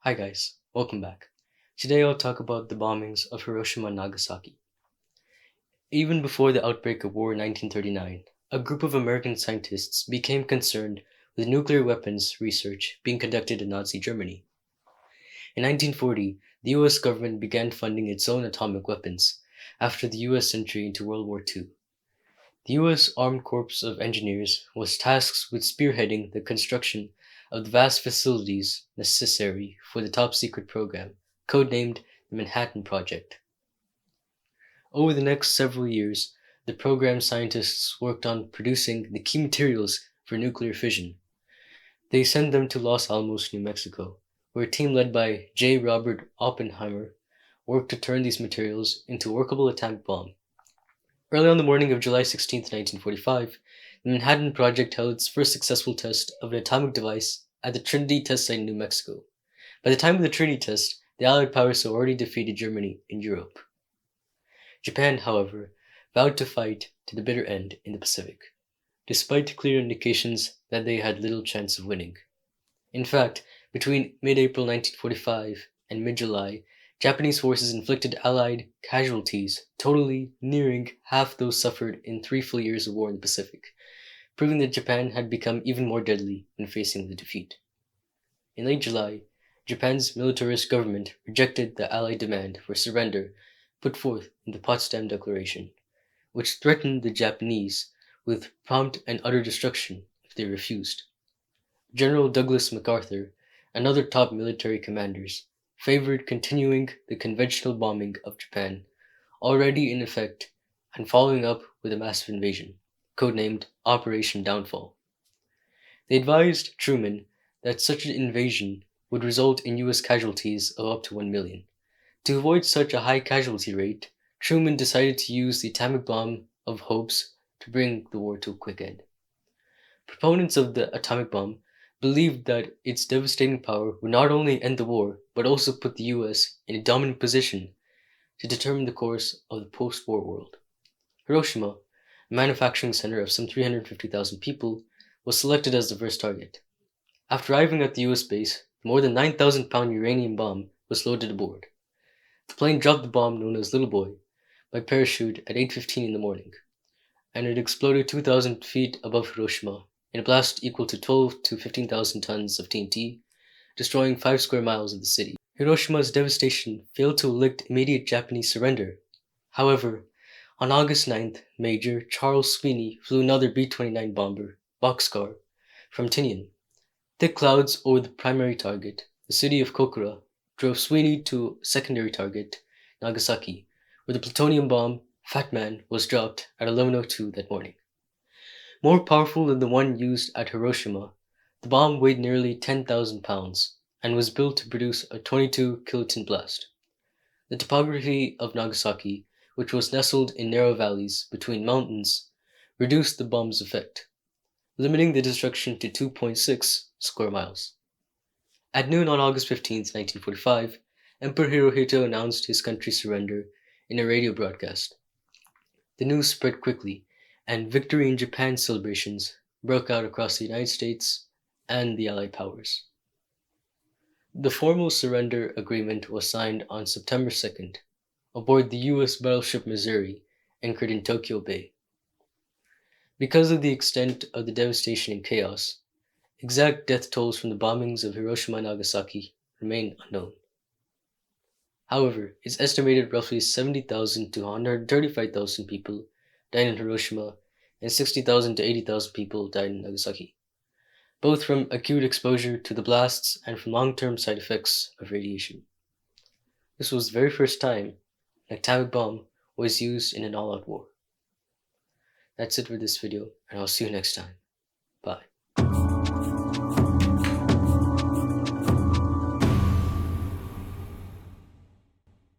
Hi guys, welcome back. Today I'll talk about the bombings of Hiroshima and Nagasaki. Even before the outbreak of war in 1939, a group of American scientists became concerned with nuclear weapons research being conducted in Nazi Germany. In 1940, the US government began funding its own atomic weapons after the US entry into World War II. The US Armed Corps of Engineers was tasked with spearheading the construction of the vast facilities necessary for the top-secret program, codenamed the Manhattan Project. Over the next several years, the program's scientists worked on producing the key materials for nuclear fission. They sent them to Los Alamos, New Mexico, where a team led by J. Robert Oppenheimer worked to turn these materials into a workable atomic bomb. Early on the morning of July 16, 1945, the Manhattan Project held its first successful test of an atomic device at the Trinity test site in New Mexico. By the time of the Trinity test, the Allied powers had already defeated Germany in Europe. Japan, however, vowed to fight to the bitter end in the Pacific, despite clear indications that they had little chance of winning. In fact, between mid-April 1945 and mid-July, Japanese forces inflicted Allied casualties totally nearing half those suffered in 3 full years of war in the Pacific, proving that Japan had become even more deadly when facing the defeat. In late July, Japan's militarist government rejected the Allied demand for surrender put forth in the Potsdam Declaration, which threatened the Japanese with prompt and utter destruction if they refused. General Douglas MacArthur and other top military commanders favored continuing the conventional bombing of Japan, already in effect, and following up with a massive invasion, codenamed Operation Downfall. They advised Truman that such an invasion would result in US casualties of up to 1 million. To avoid such a high casualty rate, Truman decided to use the atomic bomb of hopes to bring the war to a quick end. Proponents of the atomic bomb believed that its devastating power would not only end the war, but also put the US in a dominant position to determine the course of the post-war world. Hiroshima, a manufacturing center of some 350,000 people, was selected as the first target. After arriving at the US base, the more than 9,000-pound uranium bomb was loaded aboard. The plane dropped the bomb known as Little Boy by parachute at 8:15 in the morning, and it exploded 2,000 feet above Hiroshima in a blast equal to 12 to 15,000 tons of TNT, destroying 5 square miles of the city. Hiroshima's devastation failed to elicit immediate Japanese surrender. However, on August 9th, Major Charles Sweeney flew another B-29 bomber, Boxcar, from Tinian. Thick clouds over the primary target, the city of Kokura, drove Sweeney to a secondary target, Nagasaki, where the plutonium bomb, Fat Man, was dropped at 11:02 that morning. More powerful than the one used at Hiroshima, the bomb weighed nearly 10,000 pounds and was built to produce a 22-kiloton blast. The topography of Nagasaki, which was nestled in narrow valleys between mountains, reduced the bomb's effect, limiting the destruction to 2.6 square miles. At noon on August 15, 1945, Emperor Hirohito announced his country's surrender in a radio broadcast. The news spread quickly, and Victory in Japan celebrations broke out across the United States and the Allied powers. The formal surrender agreement was signed on September 2nd aboard the US battleship Missouri, anchored in Tokyo Bay. Because of the extent of the devastation and chaos, exact death tolls from the bombings of Hiroshima and Nagasaki remain unknown. However, it's estimated roughly 70,000 to 135,000 people died in Hiroshima and 60,000 to 80,000 people died in Nagasaki, both from acute exposure to the blasts and from long-term side effects of radiation. This was the very first time an atomic bomb was used in an all-out war. That's it for this video, and I'll see you next time. Bye.